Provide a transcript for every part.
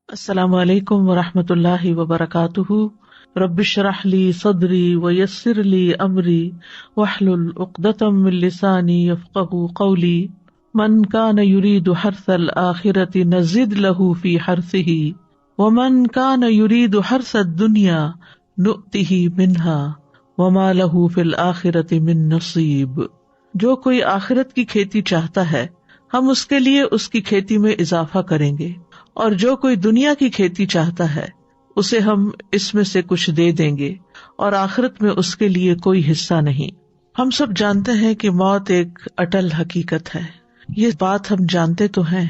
السلام علیکم ورحمۃ اللہ وبرکاتہ۔ رب اشرح لی صدری ویسر لی امری واحلل عقدۃ من لسانی یفقهوا قولی۔ من کان یرید حرث الآخرۃ نزد له فی حرثہ ومن کان یرید حرث الدنیا نؤتہ منها وما له فی الآخرۃ من نصیب۔ جو کوئی آخرت کی کھیتی چاہتا ہے ہم اس کے لیے اس کی کھیتی میں اضافہ کریں گے، اور جو کوئی دنیا کی کھیتی چاہتا ہے اسے ہم اس میں سے کچھ دے دیں گے، اور آخرت میں اس کے لیے کوئی حصہ نہیں۔ ہم سب جانتے ہیں کہ موت ایک اٹل حقیقت ہے، یہ بات ہم جانتے تو ہیں،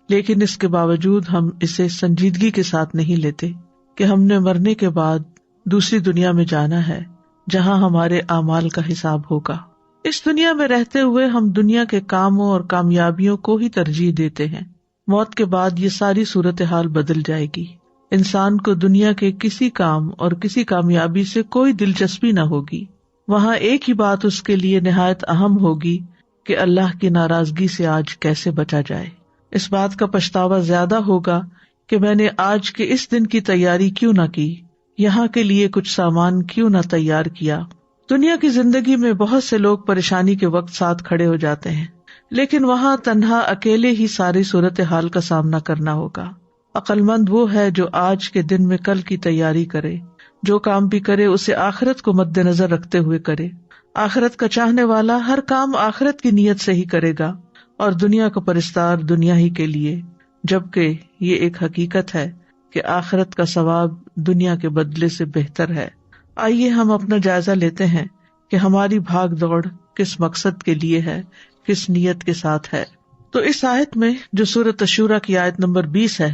لیکن اس کے باوجود ہم اسے سنجیدگی کے ساتھ نہیں لیتے کہ ہم نے مرنے کے بعد دوسری دنیا میں جانا ہے جہاں ہمارے اعمال کا حساب ہوگا۔ اس دنیا میں رہتے ہوئے ہم دنیا کے کاموں اور کامیابیوں کو ہی ترجیح دیتے ہیں۔ موت کے بعد یہ ساری صورتحال بدل جائے گی۔ انسان کو دنیا کے کسی کام اور کسی کامیابی سے کوئی دلچسپی نہ ہوگی۔ وہاں ایک ہی بات اس کے لیے نہایت اہم ہوگی کہ اللہ کی ناراضگی سے آج کیسے بچا جائے۔ اس بات کا پچھتاوا زیادہ ہوگا کہ میں نے آج کے اس دن کی تیاری کیوں نہ کی، یہاں کے لیے کچھ سامان کیوں نہ تیار کیا۔ دنیا کی زندگی میں بہت سے لوگ پریشانی کے وقت ساتھ کھڑے ہو جاتے ہیں، لیکن وہاں تنہا اکیلے ہی ساری صورتحال کا سامنا کرنا ہوگا۔ عقل مند وہ ہے جو آج کے دن میں کل کی تیاری کرے، جو کام بھی کرے اسے آخرت کو مد نظر رکھتے ہوئے کرے۔ آخرت کا چاہنے والا ہر کام آخرت کی نیت سے ہی کرے گا، اور دنیا کا پرستار دنیا ہی کے لیے، جبکہ یہ ایک حقیقت ہے کہ آخرت کا ثواب دنیا کے بدلے سے بہتر ہے۔ آئیے ہم اپنا جائزہ لیتے ہیں کہ ہماری بھاگ دوڑ کس مقصد کے لیے ہے، کس نیت کے ساتھ ہے۔ تو اس آیت میں جو سورۃ الشورى کی آیت نمبر 20 ہے،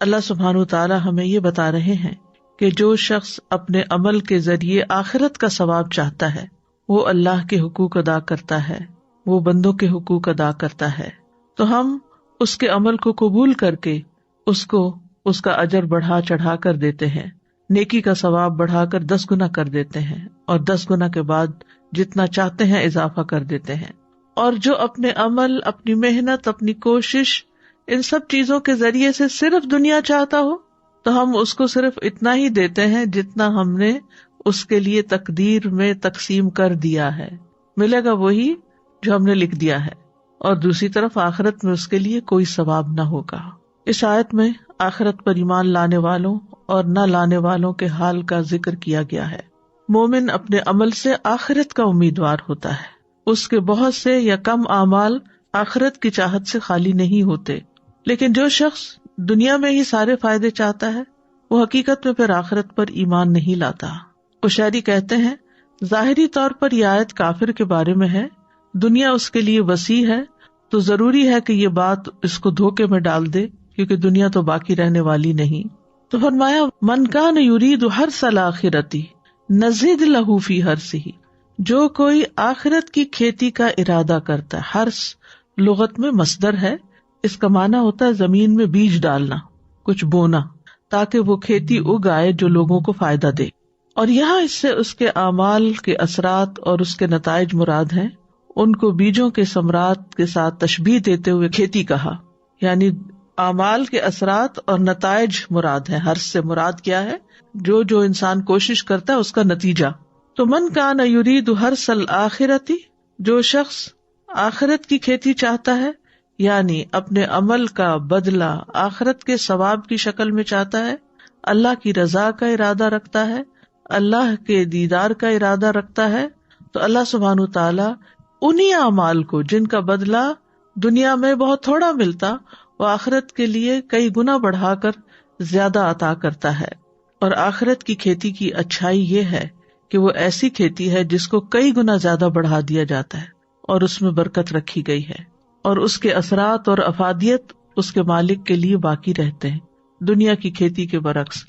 اللہ سبحانہ وتعالی ہمیں یہ بتا رہے ہیں کہ جو شخص اپنے عمل کے ذریعے آخرت کا ثواب چاہتا ہے وہ اللہ کے حقوق ادا کرتا ہے، وہ بندوں کے حقوق ادا کرتا ہے، تو ہم اس کے عمل کو قبول کر کے اس کو اس کا اجر بڑھا چڑھا کر دیتے ہیں، نیکی کا ثواب بڑھا کر 10 گنا کر دیتے ہیں، اور 10 گنا کے بعد جتنا چاہتے ہیں اضافہ کر دیتے ہیں۔ اور جو اپنے عمل، اپنی محنت، اپنی کوشش، ان سب چیزوں کے ذریعے سے صرف دنیا چاہتا ہو تو ہم اس کو صرف اتنا ہی دیتے ہیں جتنا ہم نے اس کے لیے تقدیر میں تقسیم کر دیا ہے، ملے گا وہی جو ہم نے لکھ دیا ہے، اور دوسری طرف آخرت میں اس کے لیے کوئی ثواب نہ ہوگا۔ اس آیت میں آخرت پر ایمان لانے والوں اور نہ لانے والوں کے حال کا ذکر کیا گیا ہے۔ مومن اپنے عمل سے آخرت کا امیدوار ہوتا ہے، اس کے بہت سے یا کم اعمال آخرت کی چاہت سے خالی نہیں ہوتے، لیکن جو شخص دنیا میں ہی سارے فائدے چاہتا ہے وہ حقیقت میں پھر آخرت پر ایمان نہیں لاتا۔ قشیری کہتے ہیں ظاہری طور پر یہ آیت کافر کے بارے میں ہے، دنیا اس کے لیے وسیع ہے تو ضروری ہے کہ یہ بات اس کو دھوکے میں ڈال دے، کیونکہ دنیا تو باقی رہنے والی نہیں۔ تو فرمایا من کان یرید حرث الآخرۃ نزد لہ فی حرثہ، جو کوئی آخرت کی کھیتی کا ارادہ کرتا ہے۔ حرث لغت میں مصدر ہے، اس کا معنی ہوتا ہے زمین میں بیج ڈالنا، کچھ بونا، تاکہ وہ کھیتی اگائے جو لوگوں کو فائدہ دے۔ اور یہاں اس سے اس کے اعمال کے اثرات اور اس کے نتائج مراد ہیں۔ ان کو بیجوں کے ثمرات کے ساتھ تشبیہ دیتے ہوئے کھیتی کہا، یعنی اعمال کے اثرات اور نتائج مراد ہے۔ حرث سے مراد کیا ہے؟ جو انسان کوشش کرتا ہے اس کا نتیجہ۔ تو من کان یرید حرث الآخرۃ، جو شخص آخرت کی کھیتی چاہتا ہے، یعنی اپنے عمل کا بدلہ آخرت کے ثواب کی شکل میں چاہتا ہے، اللہ کی رضا کا ارادہ رکھتا ہے، اللہ کے دیدار کا ارادہ رکھتا ہے، تو اللہ سبحانہ وتعالی انہی اعمال کو جن کا بدلہ دنیا میں بہت تھوڑا ملتا وہ آخرت کے لیے کئی گنا بڑھا کر زیادہ عطا کرتا ہے۔ اور آخرت کی کھیتی کی اچھائی یہ ہے کہ وہ ایسی کھیتی ہے جس کو کئی گنا زیادہ بڑھا دیا جاتا ہے، اور اس میں برکت رکھی گئی ہے، اور اس کے اثرات اور افادیت اس کے مالک کے لیے باقی رہتے ہیں، دنیا کی کھیتی کے برعکس۔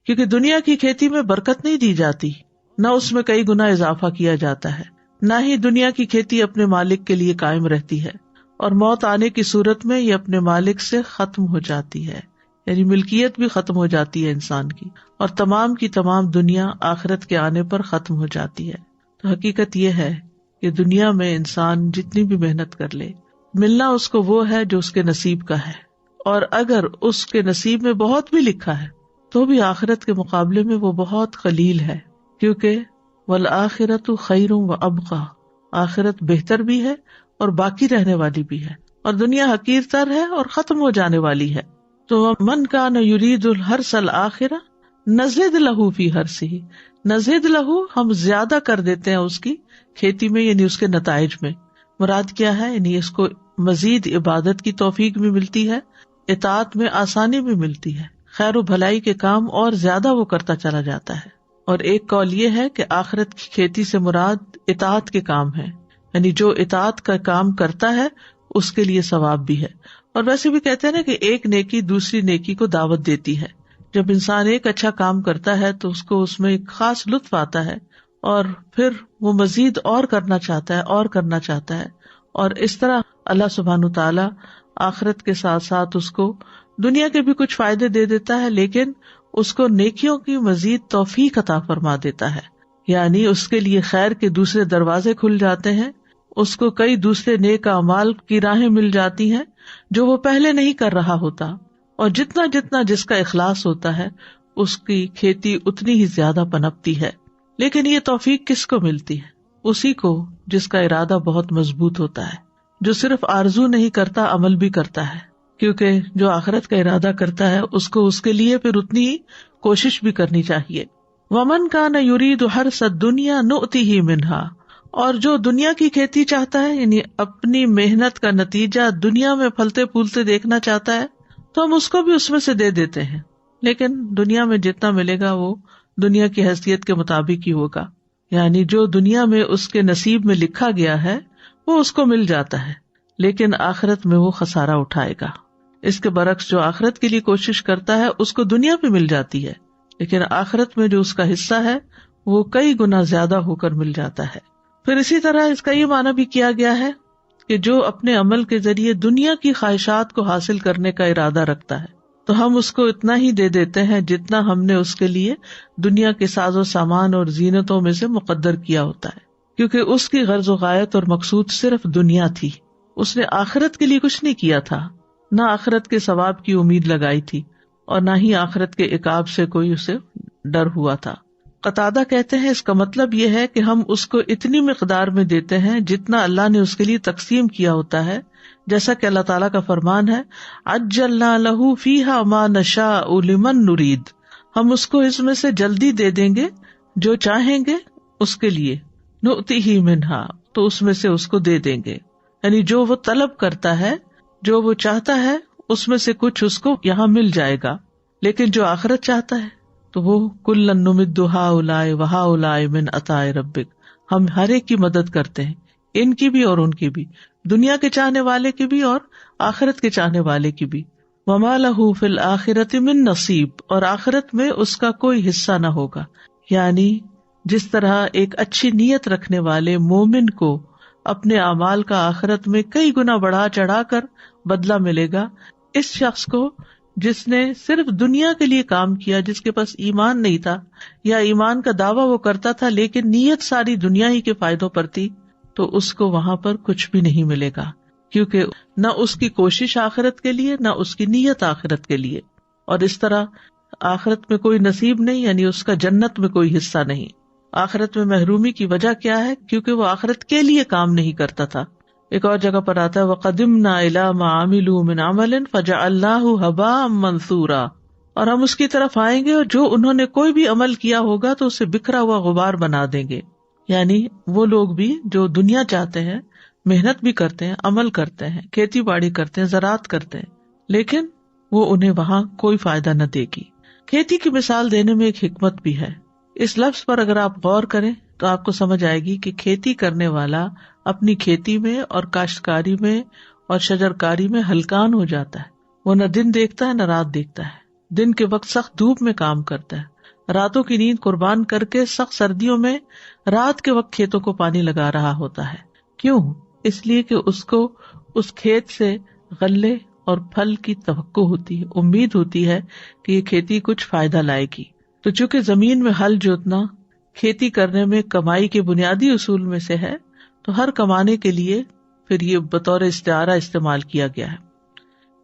کیونکہ دنیا کی کھیتی میں برکت نہیں دی جاتی، نہ اس میں کئی گنا اضافہ کیا جاتا ہے، نہ ہی دنیا کی کھیتی اپنے مالک کے لیے قائم رہتی ہے، اور موت آنے کی صورت میں یہ اپنے مالک سے ختم ہو جاتی ہے، یعنی ملکیت بھی ختم ہو جاتی ہے انسان کی، اور تمام کی تمام دنیا آخرت کے آنے پر ختم ہو جاتی ہے۔ تو حقیقت یہ ہے کہ دنیا میں انسان جتنی بھی محنت کر لے، ملنا اس کو وہ ہے جو اس کے نصیب کا ہے، اور اگر اس کے نصیب میں بہت بھی لکھا ہے تو بھی آخرت کے مقابلے میں وہ بہت قلیل ہے، کیونکہ والآخرۃ خیر و ابقیٰ، آخرت بہتر بھی ہے اور باقی رہنے والی بھی ہے، اور دنیا حقیر تر ہے اور ختم ہو جانے والی ہے۔ تو من کان یرید الحرث الآخرہ نزد لہ فی حرثہ، نزد لہ ہم زیادہ کر دیتے ہیں اس کی کھیتی میں، یعنی اس کے نتائج میں۔ مراد کیا ہے؟ یعنی اس کو مزید عبادت کی توفیق بھی ملتی ہے، اطاعت میں آسانی بھی ملتی ہے، خیر و بھلائی کے کام اور زیادہ وہ کرتا چلا جاتا ہے۔ اور ایک قول یہ ہے کہ آخرت کی کھیتی سے مراد اطاعت کے کام ہے، یعنی جو اطاعت کا کام کرتا ہے اس کے لیے ثواب بھی ہے۔ اور ویسے بھی کہتے ہیں نا کہ ایک نیکی دوسری نیکی کو دعوت دیتی ہے۔ جب انسان ایک اچھا کام کرتا ہے تو اس کو اس میں ایک خاص لطف آتا ہے، اور پھر وہ مزید اور کرنا چاہتا ہے اور کرنا چاہتا ہے، اور اس طرح اللہ سبحانہ تعالیٰ آخرت کے ساتھ ساتھ اس کو دنیا کے بھی کچھ فائدے دے دیتا ہے، لیکن اس کو نیکیوں کی مزید توفیق عطا فرما دیتا ہے، یعنی اس کے لیے خیر کے دوسرے دروازے کھل جاتے ہیں، اس کو کئی دوسرے نیک اعمال کی راہیں مل جاتی ہیں جو وہ پہلے نہیں کر رہا ہوتا، اور جتنا جتنا جس کا اخلاص ہوتا ہے اس کی کھیتی اتنی ہی زیادہ پنپتی ہے۔ لیکن یہ توفیق کس کو ملتی ہے؟ اسی کو جس کا ارادہ بہت مضبوط ہوتا ہے، جو صرف آرزو نہیں کرتا، عمل بھی کرتا ہے، کیونکہ جو آخرت کا ارادہ کرتا ہے اس کو اس کے لیے پھر اتنی ہی کوشش بھی کرنی چاہیے۔ وَمَنْ كَانَ يُرِيدُ حَرْثَ الدُّنْيَا نُؤْتِهِ مِنْهَا، اور جو دنیا کی کھیتی چاہتا ہے، یعنی اپنی محنت کا نتیجہ دنیا میں پھلتے پھولتے دیکھنا چاہتا ہے، تو ہم اس کو بھی اس میں سے دے دیتے ہیں، لیکن دنیا میں جتنا ملے گا وہ دنیا کی حیثیت کے مطابق ہی ہوگا، یعنی جو دنیا میں اس کے نصیب میں لکھا گیا ہے وہ اس کو مل جاتا ہے، لیکن آخرت میں وہ خسارہ اٹھائے گا۔ اس کے برعکس جو آخرت کے لیے کوشش کرتا ہے اس کو دنیا پہ مل جاتی ہے، لیکن آخرت میں جو اس کا حصہ ہے وہ کئی گنا زیادہ ہو کر مل جاتا ہے۔ پھر اسی طرح اس کا یہ معنی بھی کیا گیا ہے کہ جو اپنے عمل کے ذریعے دنیا کی خواہشات کو حاصل کرنے کا ارادہ رکھتا ہے تو ہم اس کو اتنا ہی دے دیتے ہیں جتنا ہم نے اس کے لیے دنیا کے ساز و سامان اور زینتوں میں سے مقدر کیا ہوتا ہے، کیونکہ اس کی غرض و غایت اور مقصود صرف دنیا تھی، اس نے آخرت کے لیے کچھ نہیں کیا تھا، نہ آخرت کے ثواب کی امید لگائی تھی اور نہ ہی آخرت کے عقاب سے کوئی اسے ڈر ہوا تھا۔ قتادہ کہتے ہیں اس کا مطلب یہ ہے کہ ہم اس کو اتنی مقدار میں دیتے ہیں جتنا اللہ نے اس کے لیے تقسیم کیا ہوتا ہے، جیسا کہ اللہ تعالیٰ کا فرمان ہے عجلنا لہ فیہا ما نشاء لمن نرید، ہم اس کو اس میں سے جلدی دے دیں گے جو چاہیں گے اس کے لیے، نؤتیہ منہا، تو اس میں سے اس کو دے دیں گے، یعنی جو وہ طلب کرتا ہے، جو وہ چاہتا ہے اس میں سے کچھ اس کو یہاں مل جائے گا، لیکن جو آخرت چاہتا ہے تو وہ کلن نمد ہؤلاء وہؤلاء من عطاء ربک، ہم ہر ایک کی مدد کرتے ہیں، ان کی بھی اور ان کی بھی، دنیا کے چاہنے والے کی بھی اور آخرت کے چاہنے والے کی بھی۔ وما لہ فی الآخرۃ من نصیب، اور آخرت میں اس کا کوئی حصہ نہ ہوگا، یعنی جس طرح ایک اچھی نیت رکھنے والے مومن کو اپنے اعمال کا آخرت میں کئی گنا بڑھا چڑھا کر بدلہ ملے گا، اس شخص کو جس نے صرف دنیا کے لیے کام کیا، جس کے پاس ایمان نہیں تھا یا ایمان کا دعویٰ وہ کرتا تھا لیکن نیت ساری دنیا ہی کے فائدوں پر تھی، تو اس کو وہاں پر کچھ بھی نہیں ملے گا، کیونکہ نہ اس کی کوشش آخرت کے لیے نہ اس کی نیت آخرت کے لیے، اور اس طرح آخرت میں کوئی نصیب نہیں، یعنی اس کا جنت میں کوئی حصہ نہیں۔ آخرت میں محرومی کی وجہ کیا ہے؟ کیونکہ وہ آخرت کے لیے کام نہیں کرتا تھا۔ ایک اور جگہ پر آتا ہے وَقَدِمْنَا إِلَىٰ مَا عَمِلُوا مِنْ عَمَلٍ فَجَعَلْنَاهُ هَبَاءً مَنْثُورًا، اور ہم اس کی طرف آئیں گے اور جو انہوں نے کوئی بھی عمل کیا ہوگا تو اسے بکھرا ہوا غبار بنا دیں گے، یعنی وہ لوگ بھی جو دنیا چاہتے ہیں، محنت بھی کرتے ہیں، عمل کرتے ہیں، کھیتی باڑی کرتے ہیں، زراعت کرتے ہیں، لیکن وہ انہیں وہاں کوئی فائدہ نہ دے گی۔ کھیتی کی مثال دینے میں ایک حکمت بھی ہے، اس لفظ پر اگر آپ غور کریں تو آپ کو سمجھ آئے گی کہ کھیتی کرنے والا اپنی کھیتی میں اور کاشتکاری میں اور شجرکاری میں ہلکان ہو جاتا ہے، وہ نہ دن دیکھتا ہے نہ رات دیکھتا ہے، دن کے وقت سخت دھوپ میں کام کرتا ہے، راتوں کی نیند قربان کر کے سخت سردیوں میں رات کے وقت کھیتوں کو پانی لگا رہا ہوتا ہے۔ کیوں؟ اس لیے کہ اس کو اس کھیت سے غلے اور پھل کی توقع ہوتی ہے، امید ہوتی ہے کہ یہ کھیتی کچھ فائدہ لائے گی۔ تو چونکہ زمین میں ہل جوتنا کھیتی کرنے میں کمائی کے بنیادی اصول میں سے ہے، تو ہر کمانے کے لیے پھر یہ بطور استعارہ استعمال کیا گیا ہے۔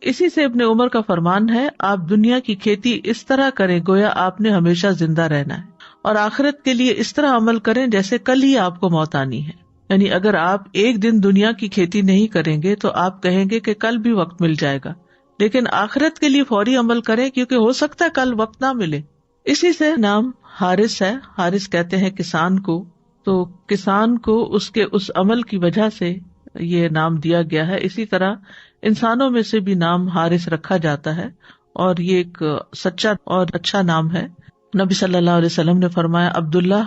اسی سے ابن عمر کا فرمان ہے، آپ دنیا کی کھیتی اس طرح کریں گویا آپ نے ہمیشہ زندہ رہنا ہے، اور آخرت کے لیے اس طرح عمل کریں جیسے کل ہی آپ کو موت آنی ہے. یعنی اگر آپ ایک دن دنیا کی کھیتی نہیں کریں گے تو آپ کہیں گے کہ کل بھی وقت مل جائے گا، لیکن آخرت کے لیے فوری عمل کریں کیونکہ ہو سکتا ہے کل وقت نہ ملے. اسی سے نام حارث ہے. حارث کہتے ہیں کسان کو، تو کسان کو اس کے اس عمل کی وجہ سے یہ نام دیا گیا ہے. اسی طرح انسانوں میں سے بھی نام حارث رکھا جاتا ہے، اور یہ ایک سچا اور اچھا نام ہے. نبی صلی اللہ علیہ وسلم نے فرمایا، عبداللہ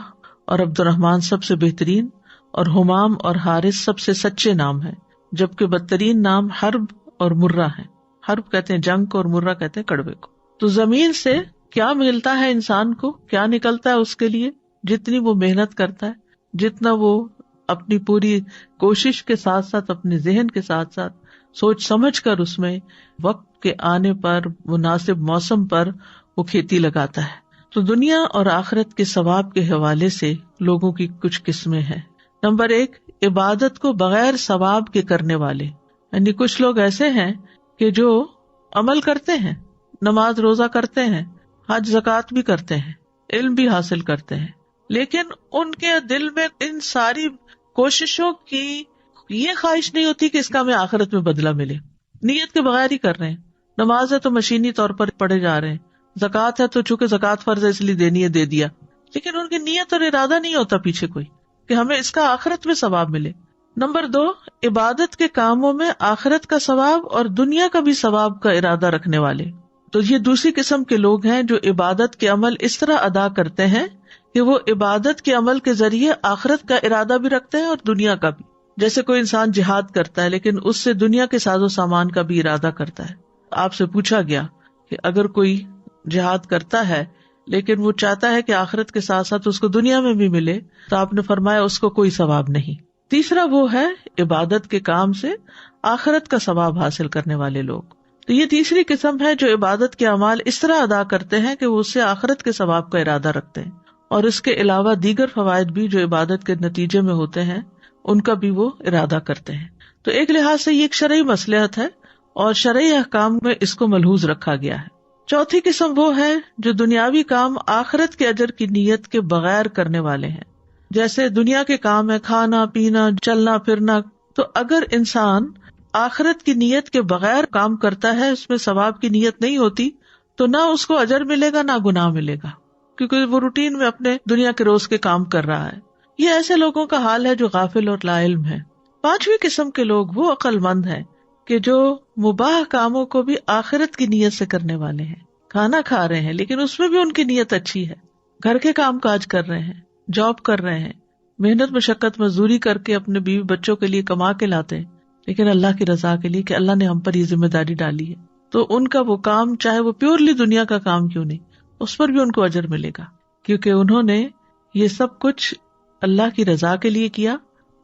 اور عبد الرحمن سب سے بہترین، اور حمام اور حارث سب سے سچے نام ہیں، جبکہ بدترین نام حرب اور مرہ ہے. حرب کہتے ہیں جنگ کو، اور مرہ کہتے ہیں کڑوے کو. تو زمین سے کیا ملتا ہے انسان کو، کیا نکلتا ہے اس کے لیے؟ جتنی وہ محنت کرتا ہے، جتنا وہ اپنی پوری کوشش کے ساتھ ساتھ اپنے ذہن کے ساتھ ساتھ سوچ سمجھ کر اس میں وقت کے آنے پر مناسب موسم پر وہ کھیتی لگاتا ہے. تو دنیا اور آخرت کے ثواب کے حوالے سے لوگوں کی کچھ قسمیں ہیں. نمبر 1، عبادت کو بغیر ثواب کے کرنے والے. یعنی کچھ لوگ ایسے ہیں کہ جو عمل کرتے ہیں، نماز روزہ کرتے ہیں، حج زکوٰۃ بھی کرتے ہیں، علم بھی حاصل کرتے ہیں، لیکن ان کے دل میں ان ساری کوششوں کی یہ خواہش نہیں ہوتی کہ اس کا ہمیں آخرت میں بدلہ ملے. نیت کے بغیر ہی کر رہے ہیں. نماز ہے تو مشینی طور پر پڑھے جا رہے ہیں، زکوٰۃ ہے تو چونکہ زکوٰۃ فرض ہے اس لیے دینی ہے، دے دیا، لیکن ان کی نیت اور ارادہ نہیں ہوتا پیچھے کوئی کہ ہمیں اس کا آخرت میں ثواب ملے. نمبر 2، عبادت کے کاموں میں آخرت کا ثواب اور دنیا کا بھی ثواب کا ارادہ رکھنے والے. تو یہ دوسری قسم کے لوگ ہیں جو عبادت کے عمل اس طرح ادا کرتے ہیں کہ وہ عبادت کے عمل کے ذریعے آخرت کا ارادہ بھی رکھتے ہیں اور دنیا کا بھی. جیسے کوئی انسان جہاد کرتا ہے لیکن اس سے دنیا کے ساز و سامان کا بھی ارادہ کرتا ہے. آپ سے پوچھا گیا کہ اگر کوئی جہاد کرتا ہے لیکن وہ چاہتا ہے کہ آخرت کے ساتھ ساتھ اس کو دنیا میں بھی ملے، تو آپ نے فرمایا اس کو کوئی ثواب نہیں. تیسرا وہ ہے عبادت کے کام سے آخرت کا ثواب حاصل کرنے والے لوگ. تو یہ تیسری قسم ہے جو عبادت کے اعمال اس طرح ادا کرتے ہیں کہ وہ اس سے آخرت کے ثواب کا ارادہ رکھتے ہیں، اور اس کے علاوہ دیگر فوائد بھی جو عبادت کے نتیجے میں ہوتے ہیں ان کا بھی وہ ارادہ کرتے ہیں. تو ایک لحاظ سے یہ ایک شرعی مصلحت ہے اور شرعی احکام میں اس کو ملحوظ رکھا گیا ہے. چوتھی قسم وہ ہے جو دنیاوی کام آخرت کے اجر کی نیت کے بغیر کرنے والے ہیں. جیسے دنیا کے کام ہے کھانا پینا چلنا پھرنا، تو اگر انسان آخرت کی نیت کے بغیر کام کرتا ہے، اس میں ثواب کی نیت نہیں ہوتی، تو نہ اس کو اجر ملے گا نہ گناہ ملے گا، کیونکہ وہ روٹین میں اپنے دنیا کے روز کے کام کر رہا ہے. یہ ایسے لوگوں کا حال ہے جو غافل اور لا علم ہے. پانچویں قسم کے لوگ وہ عقل مند ہیں کہ جو مباح کاموں کو بھی آخرت کی نیت سے کرنے والے ہیں. کھانا کھا رہے ہیں لیکن اس میں بھی ان کی نیت اچھی ہے، گھر کے کام کاج کر رہے ہیں، جاب کر رہے ہیں، محنت مشقت مزدوری کر کے اپنے بیوی بچوں کے لیے کما کے لاتے ہیں، لیکن اللہ کی رضا کے لیے کہ اللہ نے ہم پر یہ ذمہ داری ڈالی ہے، تو ان کا وہ کام چاہے وہ پیورلی دنیا کا کام کیوں نہیں، اس پر بھی ان کو اجر ملے گا، کیونکہ انہوں نے یہ سب کچھ اللہ کی رضا کے لیے کیا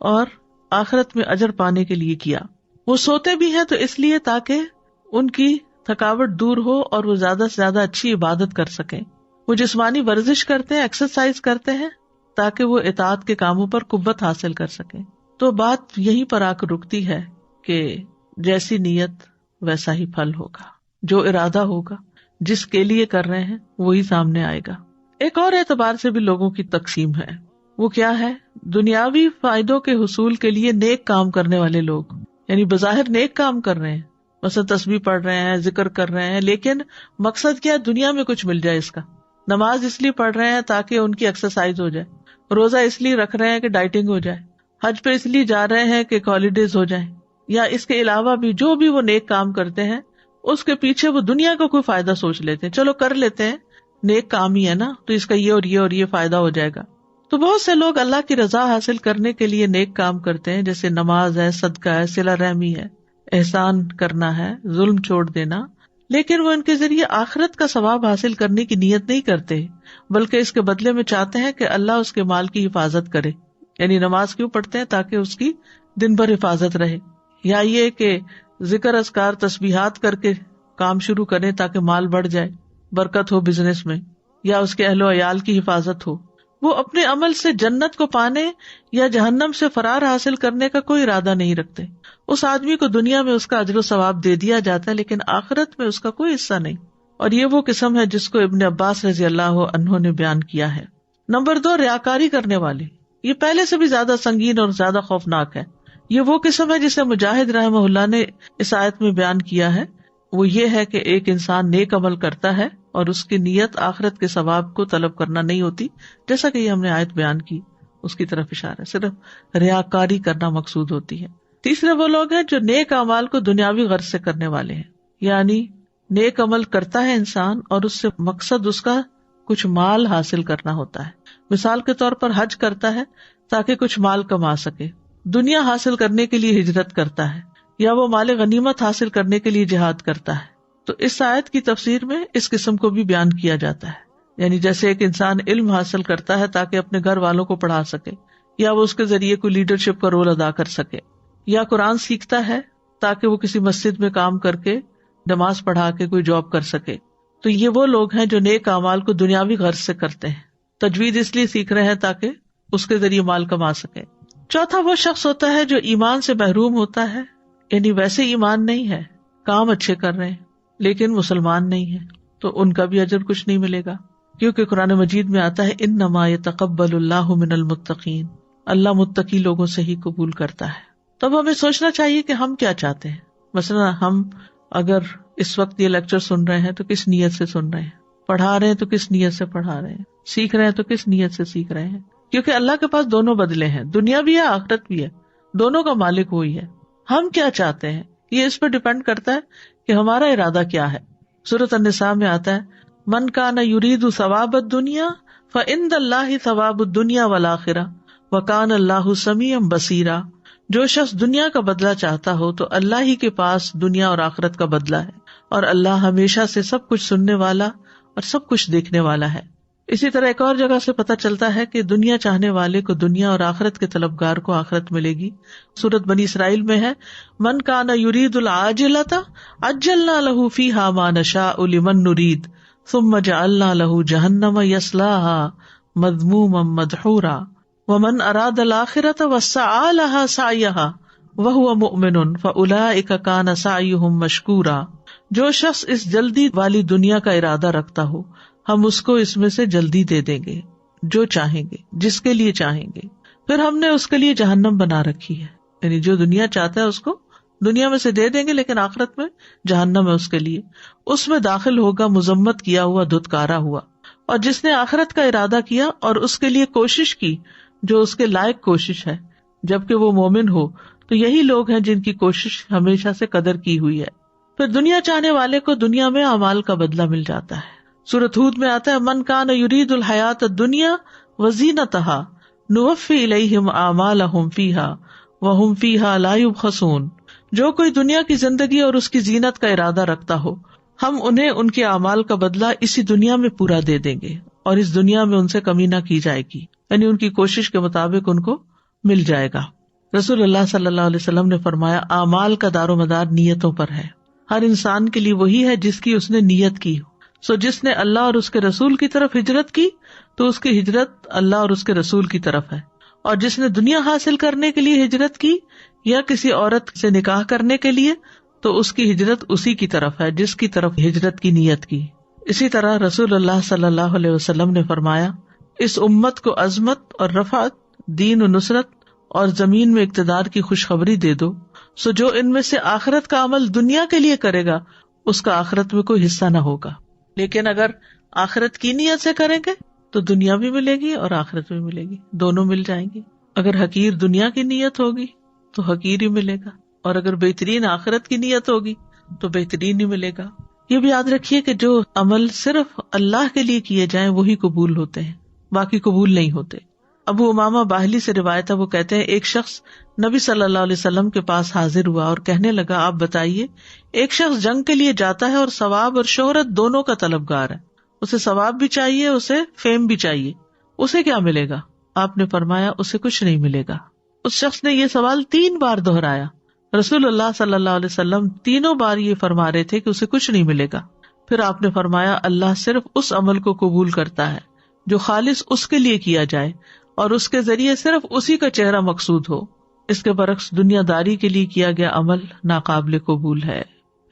اور آخرت میں اجر پانے کے لیے کیا. وہ سوتے بھی ہیں تو اس لیے تاکہ ان کی تھکاوٹ دور ہو اور وہ زیادہ سے زیادہ اچھی عبادت کر سکیں. وہ جسمانی ورزش کرتے ہیں، ایکسرسائز کرتے ہیں تاکہ وہ اطاعت کے کاموں پر قوت حاصل کر سکیں. تو بات یہیں پر آ کر رکتی ہے کہ جیسی نیت ویسا ہی پھل ہوگا، جو ارادہ ہوگا جس کے لیے کر رہے ہیں وہی سامنے آئے گا. ایک اور اعتبار سے بھی لوگوں کی تقسیم ہے، وہ کیا ہے؟ دنیاوی فائدوں کے حصول کے لیے نیک کام کرنے والے لوگ، یعنی بظاہر نیک کام کر رہے ہیں، مثلا تسبیح پڑھ رہے ہیں، ذکر کر رہے ہیں، لیکن مقصد کیا؟ دنیا میں کچھ مل جائے اس کا. نماز اس لیے پڑھ رہے ہیں تاکہ ان کی ایکسرسائز ہو جائے، روزہ اس لیے رکھ رہے ہیں کہ ڈائٹنگ ہو جائے، حج پہ اس لیے جا رہے ہیں کہ ہالیڈیز ہو جائیں، یا اس کے علاوہ بھی جو بھی وہ نیک کام کرتے ہیں اس کے پیچھے وہ دنیا کا کوئی فائدہ سوچ لیتے ہیں. چلو کر لیتے ہیں، نیک کام ہی ہے نا، تو اس کا یہ اور یہ اور یہ فائدہ ہو جائے گا. تو بہت سے لوگ اللہ کی رضا حاصل کرنے کے لیے نیک کام کرتے ہیں، جیسے نماز ہے، صدقہ ہے، صلہ رحمی ہے، احسان کرنا ہے، ظلم چھوڑ دینا، لیکن وہ ان کے ذریعے آخرت کا ثواب حاصل کرنے کی نیت نہیں کرتے، بلکہ اس کے بدلے میں چاہتے ہیں کہ اللہ اس کے مال کی حفاظت کرے. یعنی نماز کیوں پڑھتے ہیں؟ تاکہ اس کی دن بھر حفاظت رہے، یا یہ کہ ذکر اذکار تسبیحات کر کے کام شروع کریں تاکہ مال بڑھ جائے، برکت ہو بزنس میں، یا اس کے اہل و عیال کی حفاظت ہو. وہ اپنے عمل سے جنت کو پانے یا جہنم سے فرار حاصل کرنے کا کوئی ارادہ نہیں رکھتے. اس آدمی کو دنیا میں اس کا اجر و ثواب دے دیا جاتا ہے لیکن آخرت میں اس کا کوئی حصہ نہیں. اور یہ وہ قسم ہے جس کو ابن عباس رضی اللہ عنہ نے بیان کیا ہے. نمبر 2، ریاکاری کرنے والے. یہ پہلے سے بھی زیادہ سنگین اور زیادہ خوفناک ہے. یہ وہ قسم ہے جسے مجاہد رحمہ اللہ نے اس آیت میں بیان کیا ہے. وہ یہ ہے کہ ایک انسان نیک عمل کرتا ہے اور اس کی نیت آخرت کے ثواب کو طلب کرنا نہیں ہوتی، جیسا کہ یہ ہم نے آیت بیان کی اس کی طرف اشارہ ہے، صرف ریاکاری کرنا مقصود ہوتی ہے. تیسرے وہ لوگ ہیں جو نیک اعمال کو دنیاوی غرض سے کرنے والے ہیں، یعنی نیک عمل کرتا ہے انسان اور اس سے مقصد اس کا کچھ مال حاصل کرنا ہوتا ہے. مثال کے طور پر حج کرتا ہے تاکہ کچھ مال کما سکے، دنیا حاصل کرنے کے لیے ہجرت کرتا ہے، یا وہ مال غنیمت حاصل کرنے کے لیے جہاد کرتا ہے. تو اس آیت کی تفسیر میں اس قسم کو بھی بیان کیا جاتا ہے. یعنی جیسے ایک انسان علم حاصل کرتا ہے تاکہ اپنے گھر والوں کو پڑھا سکے، یا وہ اس کے ذریعے کوئی لیڈرشپ کا رول ادا کر سکے، یا قرآن سیکھتا ہے تاکہ وہ کسی مسجد میں کام کر کے نماز پڑھا کے کوئی جاب کر سکے. تو یہ وہ لوگ ہیں جو نیک اعمال کو دنیاوی غرض سے کرتے ہیں. تجوید اس لیے سیکھ رہے ہیں تاکہ اس کے ذریعے مال کما سکے. چوتھا وہ شخص ہوتا ہے جو ایمان سے محروم ہوتا ہے، یعنی ویسے ایمان نہیں ہے، کام اچھے کر رہے ہیں لیکن مسلمان نہیں ہے، تو ان کا بھی اجر کچھ نہیں ملے گا، کیونکہ قرآن مجید میں آتا ہے انما یتقبل اللہ من المتقین، اللہ متقی لوگوں سے ہی قبول کرتا ہے. تو اب ہمیں سوچنا چاہیے کہ ہم کیا چاہتے ہیں. مثلا ہم اگر اس وقت یہ لیکچر سن رہے ہیں تو کس نیت سے سن رہے ہیں، پڑھا رہے ہیں تو کس نیت سے پڑھا رہے ہیں، سیکھ رہے ہیں تو کس نیت سے سیکھ رہے ہیں، کیونکہ اللہ کے پاس دونوں بدلے ہیں، دنیا بھی ہے آخرت بھی ہے، دونوں کا مالک وہی ہے. ہم کیا چاہتے ہیں یہ اس پر ڈپینڈ کرتا ہے کہ ہمارا ارادہ کیا ہے. سورۃ النساء میں آتا ہے من کان یرید ثواب الدنیا فعند اللہ ثواب الدنیا والآخرہ وکان اللہ سمیعا بصیرا. جو شخص دنیا کا بدلہ چاہتا ہو تو اللہ ہی کے پاس دنیا اور آخرت کا بدلہ ہے، اور اللہ ہمیشہ سے سب کچھ سننے والا اور سب کچھ دیکھنے والا ہے. اسی طرح ایک اور جگہ سے پتہ چلتا ہے کہ دنیا چاہنے والے کو دنیا اور آخرت کے طلبگار کو آخرت ملے گی. سورۃ بنی اسرائیل میں ہے من کان یرید العاجلۃ عجلنا له فیہا ما نشاء لمن نرید ثم جعلنا له جہنم یصلاها مذموما مدحورا ومن اراد الآخرۃ وسعى لها سعیها وهو مؤمن فاولئک کان سعیهم مشکورا. جو شخص اس جلدی والی دنیا کا ارادہ رکھتا ہو ہم اس کو اس میں سے جلدی دے دیں گے، جو چاہیں گے، جس کے لیے چاہیں گے. پھر ہم نے اس کے لیے جہنم بنا رکھی ہے، یعنی جو دنیا چاہتا ہے اس کو دنیا میں سے دے دیں گے لیکن آخرت میں جہنم ہے اس کے لیے، اس میں داخل ہوگا مذمت کیا ہوا، دھتکارا ہوا. اور جس نے آخرت کا ارادہ کیا اور اس کے لیے کوشش کی جو اس کے لائق کوشش ہے جبکہ وہ مومن ہو، تو یہی لوگ ہیں جن کی کوشش ہمیشہ سے قدر کی ہوئی ہے. پھر دنیا چاہنے والے کو دنیا میں اعمال کا بدلہ مل جاتا ہے. سورۃ ہود میں آتا ہے من کان یرید الحیات الدنیا وزینتها نوفی الیہم اعمالہم فیہا وہم فیہا لا یبخسون. جو کوئی دنیا کی زندگی اور اس کی زینت کا ارادہ رکھتا ہو ہم انہیں ان کے اعمال کا بدلہ اسی دنیا میں پورا دے دیں گے اور اس دنیا میں ان سے کمی نہ کی جائے گی، یعنی ان کی کوشش کے مطابق ان کو مل جائے گا. رسول اللہ صلی اللہ علیہ وسلم نے فرمایا اعمال کا دار و مدار نیتوں پر ہے. ہر انسان کے لیے وہی ہے جس کی اس نے نیت کی ہو. جس نے اللہ اور اس کے رسول کی طرف ہجرت کی تو اس کی ہجرت اللہ اور اس کے رسول کی طرف ہے، اور جس نے دنیا حاصل کرنے کے لیے ہجرت کی یا کسی عورت سے نکاح کرنے کے لیے تو اس کی ہجرت اسی کی طرف ہے جس کی طرف ہجرت کی نیت کی. اسی طرح رسول اللہ صلی اللہ علیہ وسلم نے فرمایا اس امت کو عظمت اور رفعت، دین و نصرت اور زمین میں اقتدار کی خوشخبری دے دو، جو ان میں سے آخرت کا عمل دنیا کے لیے کرے گا اس کا آخرت میں کوئی حصہ نہ ہوگا، لیکن اگر آخرت کی نیت سے کریں گے تو دنیا بھی ملے گی اور آخرت بھی ملے گی، دونوں مل جائیں گی. اگر حقیر دنیا کی نیت ہوگی تو حقیر ہی ملے گا، اور اگر بہترین آخرت کی نیت ہوگی تو بہترین ہی ملے گا. یہ بھی یاد رکھیے کہ جو عمل صرف اللہ کے لیے کیے جائیں وہی قبول ہوتے ہیں، باقی قبول نہیں ہوتے. ابو امامہ باہلی سے روایت ہے، وہ کہتے ہیں ایک شخص نبی صلی اللہ علیہ وسلم کے پاس حاضر ہوا اور کہنے لگا آپ بتائیے، ایک شخص جنگ کے لیے جاتا ہے اور ثواب اور شہرت دونوں کا طلبگار ہے، اسے ثواب بھی چاہیے، اسے فیم بھی چاہیے، اسے کیا ملے گا؟ آپ نے فرمایا اسے کچھ نہیں ملے گا. اس شخص نے یہ سوال 3 بار دہرایا. رسول اللہ صلی اللہ علیہ وسلم تینوں بار یہ فرما رہے تھے کہ اسے کچھ نہیں ملے گا. پھر آپ نے فرمایا اللہ صرف اس عمل کو قبول کرتا ہے جو خالص اس کے لیے کیا جائے اور اس کے ذریعے صرف اسی کا چہرہ مقصود ہو. اس کے برعکس دنیا داری کے لیے کیا گیا عمل ناقابل قبول ہے.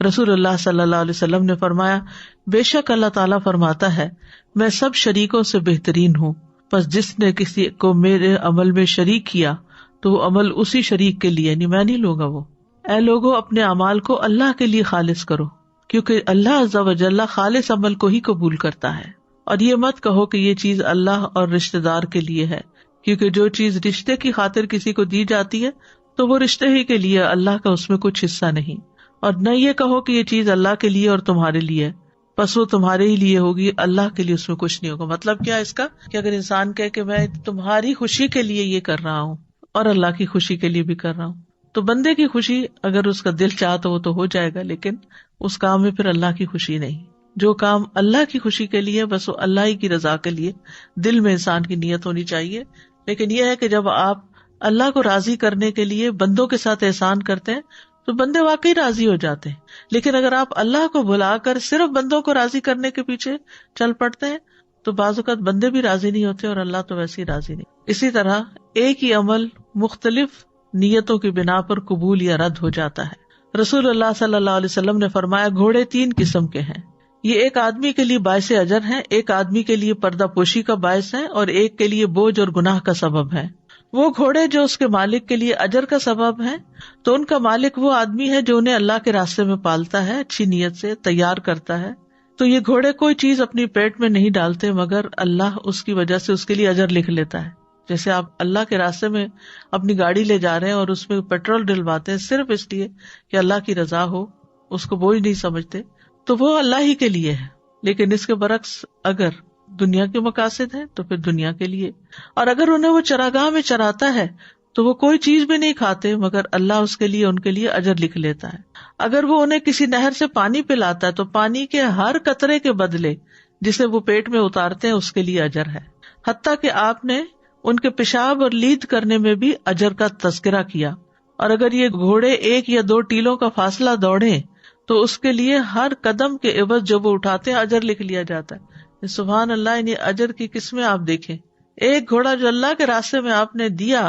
رسول اللہ صلی اللہ علیہ وسلم نے فرمایا، بے شک اللہ تعالیٰ فرماتا ہے میں سب شریکوں سے بہترین ہوں، پس جس نے کسی کو میرے عمل میں شریک کیا تو وہ عمل اسی شریک کے لیے، یعنی میں نہیں لوں گا وہ. اے لوگو اپنے اعمال کو اللہ کے لیے خالص کرو، کیونکہ اللہ عز و جل خالص عمل کو ہی قبول کرتا ہے. اور یہ مت کہو کہ یہ چیز اللہ اور رشتہ دار کے لیے ہے، کیونکہ جو چیز رشتے کی خاطر کسی کو دی جاتی ہے تو وہ رشتے ہی کے لیے، اللہ کا اس میں کچھ حصہ نہیں. اور نہ یہ کہو کہ یہ چیز اللہ کے لیے اور تمہارے لیے ہے، پس وہ تمہارے ہی لیے ہوگی، اللہ کے لیے اس میں کچھ نہیں ہوگا. مطلب کیا اس کا کہ اگر انسان کہے کہ میں تمہاری خوشی کے لیے یہ کر رہا ہوں اور اللہ کی خوشی کے لیے بھی کر رہا ہوں، تو بندے کی خوشی اگر اس کا دل چاہ تو وہ تو ہو جائے گا، لیکن اس کام میں پھر اللہ کی خوشی نہیں. جو کام اللہ کی خوشی کے لیے بس وہ اللہ ہی کی رضا کے لیے دل میں انسان کی نیت ہونی چاہیے. لیکن یہ ہے کہ جب آپ اللہ کو راضی کرنے کے لیے بندوں کے ساتھ احسان کرتے ہیں تو بندے واقعی راضی ہو جاتے ہیں. لیکن اگر آپ اللہ کو بھلا کر صرف بندوں کو راضی کرنے کے پیچھے چل پڑتے ہیں تو بعض اوقات بندے بھی راضی نہیں ہوتے اور اللہ تو ویسے ہی راضی نہیں. اسی طرح ایک ہی عمل مختلف نیتوں کی بنا پر قبول یا رد ہو جاتا ہے. رسول اللہ صلی اللہ علیہ وسلم نے فرمایا، گھوڑے 3 قسم کے ہیں، یہ ایک آدمی کے لیے باعث اجر ہیں، ایک آدمی کے لیے پردہ پوشی کا باعث ہے، اور ایک کے لیے بوجھ اور گناہ کا سبب ہے. وہ گھوڑے جو اس کے مالک کے لیے اجر کا سبب ہیں تو ان کا مالک وہ آدمی ہے جو انہیں اللہ کے راستے میں پالتا ہے، اچھی نیت سے تیار کرتا ہے. تو یہ گھوڑے کوئی چیز اپنی پیٹ میں نہیں ڈالتے مگر اللہ اس کی وجہ سے اس کے لیے اجر لکھ لیتا ہے. جیسے آپ اللہ کے راستے میں اپنی گاڑی لے جا رہے ہیں اور اس میں پیٹرول ڈلواتے ہیں صرف اس لیے کہ اللہ کی رضا ہو، اس کو بوجھ نہیں سمجھتے، تو وہ اللہ ہی کے لیے ہے. لیکن اس کے برعکس اگر دنیا کے مقاصد ہیں تو پھر دنیا کے لیے، اور اگر انہیں وہ چراگاہ میں چراتا ہے تو وہ کوئی چیز بھی نہیں کھاتے مگر اللہ اس کے لیے ان کے لیے اجر لکھ لیتا ہے. اگر وہ انہیں کسی نہر سے پانی پلاتا ہے تو پانی کے ہر قطرے کے بدلے جسے وہ پیٹ میں اتارتے ہیں اس کے لیے اجر ہے. حتیٰ کہ آپ نے ان کے پیشاب اور لید کرنے میں بھی اجر کا تذکرہ کیا. اور اگر یہ گھوڑے 1 یا 2 ٹیلوں کا فاصلہ دوڑیں تو اس کے لیے ہر قدم کے عوض جو وہ اٹھاتے ہیں اجر لکھ لیا جاتا ہے. سبحان اللہ، یعنی اجر کی قسمیں آپ دیکھیں. ایک گھوڑا جو اللہ کے راستے میں آپ نے دیا،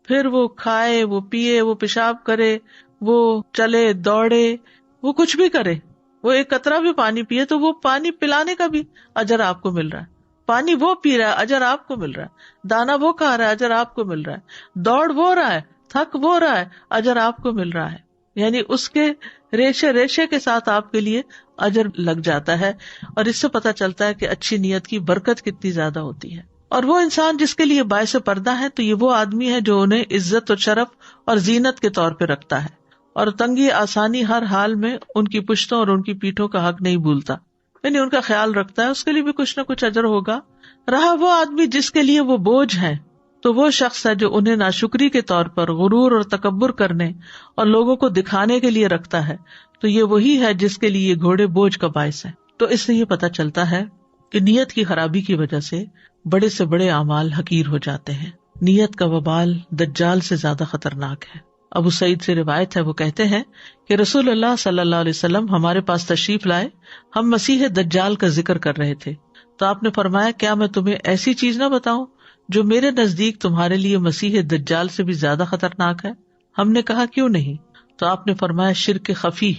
پھر وہ کھائے، وہ پیے، وہ پیشاب کرے، وہ چلے دوڑے، وہ کچھ بھی کرے، وہ ایک قطرہ بھی پانی پیے تو وہ پانی پلانے کا بھی اجر آپ کو مل رہا ہے. پانی وہ پی رہا ہے، اجر آپ کو مل رہا ہے. دانا وہ کھا رہا ہے، اجر آپ کو مل رہا ہے. دوڑ وہ رہا ہے، تھک وہ رہا ہے، اجر آپ کو مل رہا ہے. یعنی اس کے ریشے ریشے کے ساتھ آپ کے لیے اجر لگ جاتا ہے. اور اس سے پتہ چلتا ہے کہ اچھی نیت کی برکت کتنی زیادہ ہوتی ہے. اور وہ انسان جس کے لیے باعث پردہ ہے تو یہ وہ آدمی ہے جو انہیں عزت و شرف اور زینت کے طور پہ رکھتا ہے، اور تنگی آسانی ہر حال میں ان کی پشتوں اور ان کی پیٹھوں کا حق نہیں بھولتا، یعنی ان کا خیال رکھتا ہے، اس کے لیے بھی کچھ نہ کچھ اجر ہوگا. رہا وہ آدمی جس کے لیے وہ بوجھ ہے تو وہ شخص ہے جو انہیں ناشکری کے طور پر غرور اور تکبر کرنے اور لوگوں کو دکھانے کے لیے رکھتا ہے، تو یہ وہی ہے جس کے لیے یہ گھوڑے بوجھ کا باعث ہے. تو اس سے یہ پتہ چلتا ہے کہ نیت کی خرابی کی وجہ سے بڑے سے بڑے اعمال حقیر ہو جاتے ہیں. نیت کا وبال دجال سے زیادہ خطرناک ہے. ابو سعید سے روایت ہے، وہ کہتے ہیں کہ رسول اللہ صلی اللہ علیہ وسلم ہمارے پاس تشریف لائے، ہم مسیح دجال کا ذکر کر رہے تھے تو آپ نے فرمایا، کیا میں تمہیں ایسی چیز نہ بتاؤں جو میرے نزدیک تمہارے لیے مسیح دجال سے بھی زیادہ خطرناک ہے؟ ہم نے کہا کیوں نہیں؟ تو آپ نے فرمایا، شرک خفی،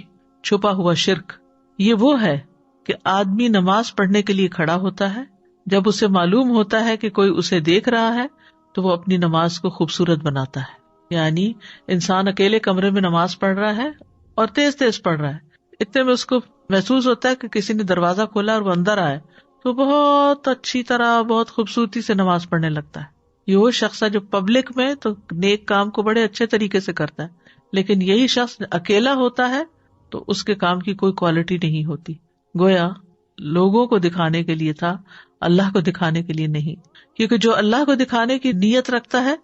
چھپا ہوا شرک. یہ وہ ہے کہ آدمی نماز پڑھنے کے لیے کھڑا ہوتا ہے، جب اسے معلوم ہوتا ہے کہ کوئی اسے دیکھ رہا ہے تو وہ اپنی نماز کو خوبصورت بناتا ہے. یعنی انسان اکیلے کمرے میں نماز پڑھ رہا ہے اور تیز تیز پڑھ رہا ہے، اتنے میں اس کو محسوس ہوتا ہے کہ کسی نے دروازہ کھولا اور وہ اندر آئے تو بہت اچھی طرح بہت خوبصورتی سے نماز پڑھنے لگتا ہے. یہ وہ شخص ہے جو پبلک میں تو نیک کام کو بڑے اچھے طریقے سے کرتا ہے، لیکن یہی شخص اکیلا ہوتا ہے تو اس کے کام کی کوئی کوالٹی نہیں ہوتی. گویا لوگوں کو دکھانے کے لیے تھا، اللہ کو دکھانے کے لیے نہیں. کیونکہ جو اللہ کو دکھانے کی نیت رکھتا ہے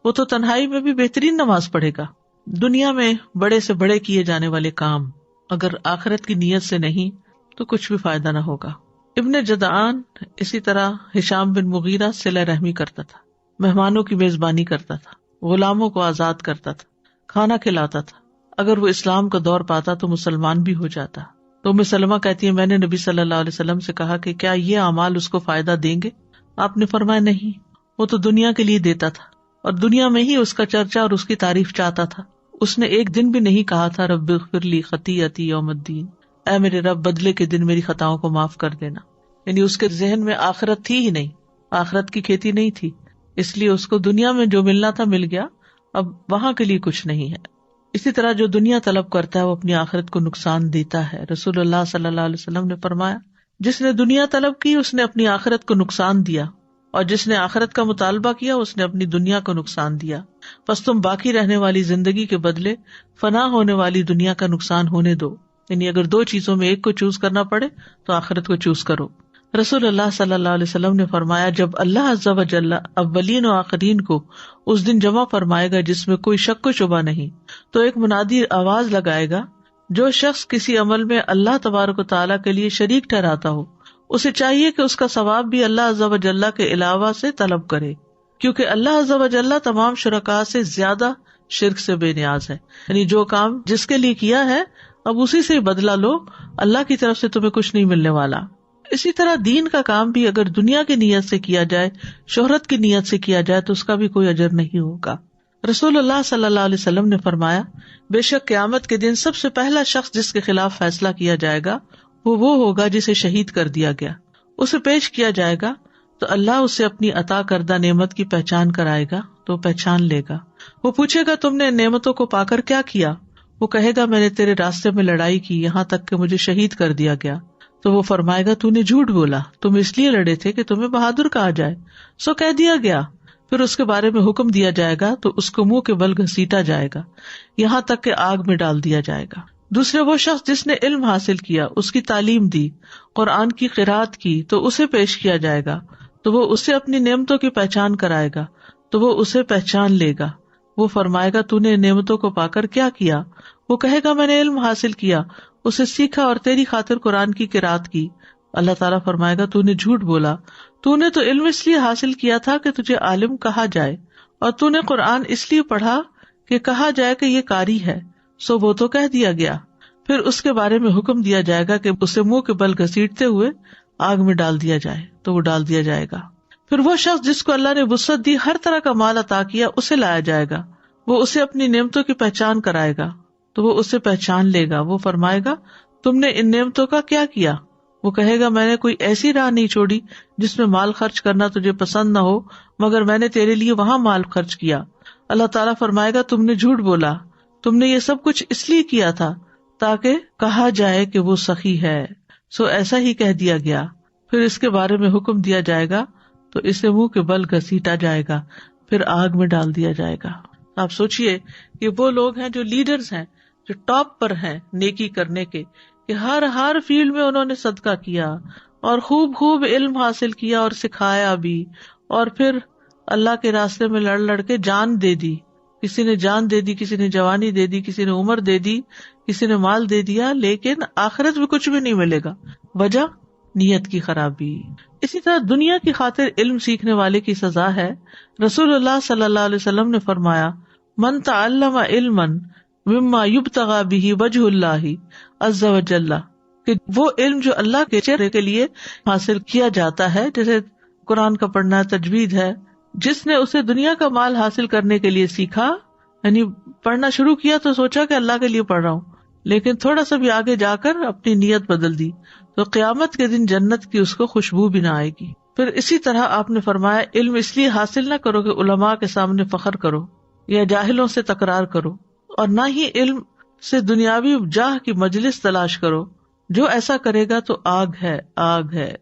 وہ تو تنہائی میں بھی بہترین نماز پڑھے گا. دنیا میں بڑے سے بڑے کیے جانے والے کام اگر آخرت کی نیت سے نہیں تو کچھ بھی فائدہ نہ ہوگا. ابن جدعان اسی طرح ہشام بن مغیرہ صلہ رحمی کرتا تھا، مہمانوں کی میزبانی کرتا تھا، غلاموں کو آزاد کرتا تھا، کھانا کھلاتا تھا. اگر وہ اسلام کا دور پاتا تو مسلمان بھی ہو جاتا. تو ام سلمہ کہتی ہے، میں نے نبی صلی اللہ علیہ وسلم سے کہا کہ کیا یہ اعمال اس کو فائدہ دیں گے؟ آپ نے فرمایا نہیں، وہ تو دنیا کے لیے دیتا تھا اور دنیا میں ہی اس کا چرچا اور اس کی تعریف چاہتا تھا. اس نے ایک دن بھی نہیں کہا تھا رب اغفر لی خطیئتی یوم الدین، اے میرے رب بدلے کے دن میری خطاؤں کو معاف کر دینا. یعنی اس کے ذہن میں آخرت تھی ہی نہیں، آخرت کی کھیتی نہیں تھی، اس لیے اس کو دنیا میں جو ملنا تھا مل گیا، اب وہاں کے لیے کچھ نہیں ہے. اسی طرح جو دنیا طلب کرتا ہے وہ اپنی آخرت کو نقصان دیتا ہے. رسول اللہ صلی اللہ علیہ وسلم نے فرمایا جس نے دنیا طلب کی اس نے اپنی آخرت کو نقصان دیا، اور جس نے آخرت کا مطالبہ کیا اس نے اپنی دنیا کو نقصان دیا. پس تم باقی رہنے والی زندگی کے بدلے فنا ہونے والی دنیا کا نقصان ہونے دو. یعنی اگر دو چیزوں میں ایک کو چوز کرنا پڑے تو آخرت کو چوز کرو. رسول اللہ صلی اللہ علیہ وسلم نے فرمایا جب اللہ عز و جل اولین و آخرین کو اس دن جمع فرمائے گا جس میں کوئی شک و شبہ نہیں، تو ایک منادی آواز لگائے گا جو شخص کسی عمل میں اللہ تبارک و تعالیٰ کے لیے شریک ٹھہراتا ہو اسے چاہیے کہ اس کا ثواب بھی اللہ عز و جل کے علاوہ سے طلب کرے، کیونکہ اللہ عز و جل تمام شرکاء سے زیادہ شرک سے بے نیاز ہے. یعنی جو کام جس کے لیے کیا ہے اب اسی سے بدلہ لو، اللہ کی طرف سے تمہیں کچھ نہیں ملنے والا. اسی طرح دین کا کام بھی اگر دنیا کی نیت سے کیا جائے، شہرت کی نیت سے کیا جائے تو اس کا بھی کوئی اجر نہیں ہوگا. رسول اللہ صلی اللہ علیہ وسلم نے فرمایا بے شک قیامت کے دن سب سے پہلا شخص جس کے خلاف فیصلہ کیا جائے گا وہ ہوگا جسے شہید کر دیا گیا. اسے پیش کیا جائے گا تو اللہ اسے اپنی عطا کردہ نعمت کی پہچان کرائے گا تو پہچان لے گا. وہ پوچھے گا تم نے نعمتوں کو پا کر کیا کیا؟ وہ کہے گا میں نے تیرے راستے میں لڑائی کی یہاں تک کہ مجھے شہید کر دیا گیا. تو وہ فرمائے گا تو نے جھوٹ بولا، تم اس لیے لڑے تھے کہ تمہیں بہادر کہا جائے. سو کہہ دیا گیا. پھر اس کے بارے میں حکم دیا جائے گا تو اس کو منہ کے بل گھسیٹا جائے گا یہاں تک کہ آگ میں ڈال دیا جائے گا. دوسرے وہ شخص جس نے علم حاصل کیا، اس کی تعلیم دی، قرآن کی قرات کی تو اسے پیش کیا جائے گا تو وہ اسے اپنی نعمتوں کی پہچان کرائے گا تو وہ اسے پہچان لے گا. وہ فرمائے گا تو نے نعمتوں کو پا کر کیا کیا؟ وہ کہے گا میں نے علم حاصل کیا، اسے سیکھا اور تیری خاطر قرآن کی قرات کی. اللہ تعالیٰ فرمائے گا تو نے جھوٹ بولا، تو نے تو علم اس لیے حاصل کیا تھا کہ تجھے عالم کہا جائے، اور تو نے قرآن اس لیے پڑھا کہ کہا جائے کہ یہ قاری ہے. سو وہ تو کہہ دیا گیا. پھر اس کے بارے میں حکم دیا جائے گا کہ اسے منہ کے بل گھسیٹتے ہوئے آگ میں ڈال دیا جائے تو وہ ڈال دیا جائے گا. پھر وہ شخص جس کو اللہ نے وسعت دی، ہر طرح کا مال عطا کیا، اسے لایا جائے گا. وہ اسے اپنی نعمتوں کی پہچان کرائے گا تو وہ اسے پہچان لے گا. وہ فرمائے گا تم نے ان نعمتوں کا کیا کیا؟ وہ کہے گا میں نے کوئی ایسی راہ نہیں چھوڑی جس میں مال خرچ کرنا تجھے پسند نہ ہو، مگر میں نے تیرے لیے وہاں مال خرچ کیا. اللہ تعالیٰ فرمائے گا تم نے جھوٹ بولا، تم نے یہ سب کچھ اس لیے کیا تھا تاکہ کہا جائے کہ وہ سخی ہے، سو ایسا ہی کہہ دیا گیا. پھر اس کے بارے میں حکم دیا جائے گا تو اسے منہ کے بل گھسیٹا جائے گا، پھر آگ میں ڈال دیا جائے گا. آپ سوچئے کہ وہ لوگ ہیں جو لیڈرز ہیں، جو ٹاپ پر ہیں نیکی کرنے کے، کہ ہر فیلڈ میں انہوں نے صدقہ کیا اور خوب علم حاصل کیا اور سکھایا بھی، اور پھر اللہ کے راستے میں لڑ کے جان دے دی. کسی نے جان دے دی، کسی نے جوانی دے دی، کسی نے عمر دے دی، کسی نے مال دے دیا، لیکن آخرت میں کچھ بھی نہیں ملے گا. وجہ نیت کی خرابی. اسی طرح دنیا کی خاطر علم سیکھنے والے کی سزا ہے. رسول اللہ صلی اللہ علیہ وسلم نے فرمایا من تعلم علما مما یبتغى به وجه اللہ عز وجل، کہ وہ علم جو اللہ کے چہرے کے لیے حاصل کیا جاتا ہے، جیسے قرآن کا پڑھنا، تجوید ہے، جس نے اسے دنیا کا مال حاصل کرنے کے لیے سیکھا، یعنی پڑھنا شروع کیا تو سوچا کہ اللہ کے لیے پڑھ رہا ہوں، لیکن تھوڑا سا بھی آگے جا کر اپنی نیت بدل دی تو قیامت کے دن جنت کی اس کو خوشبو بھی نہ آئے گی. پھر اسی طرح آپ نے فرمایا علم اس لیے حاصل نہ کرو کہ علماء کے سامنے فخر کرو یا جاہلوں سے تکرار کرو، اور نہ ہی علم سے دنیاوی جاہ کی مجلس تلاش کرو، جو ایسا کرے گا تو آگ ہے.